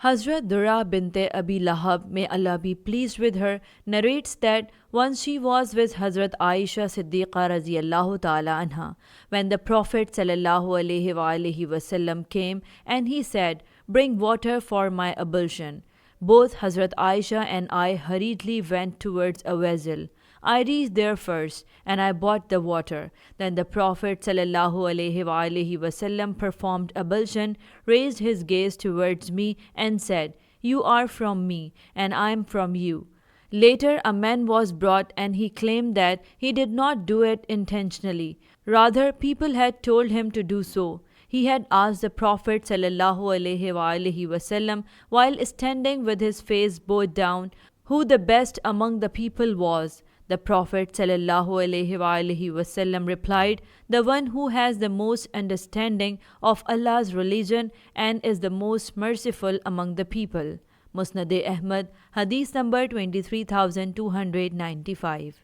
Hazrat Dura bint Abi Lahab, may Allah be pleased with her, narrates that once she was with Hazrat Aisha Siddiqa radiyallahu ta'ala anha, when the Prophet sallallahu alaihi wasallam came and he said, "Bring water for my ablution." Both Hazrat Aisha and I hurriedly went towards a vessel. I reached there first, and I bought the water. Then the Prophet ﷺ performed ablution, raised his gaze towards me, and said, "You are from me, and I am from you." Later, a man was brought, and he claimed that he did not do it intentionally. Rather, people had told him to do so. He had asked the Prophet ﷺ while standing with his face bowed down, who the best among the people was. The Prophet ﷺ replied, "The one who has the most understanding of Allah's religion and is the most merciful among the people." Musnad Ahmad, Hadith number 23295.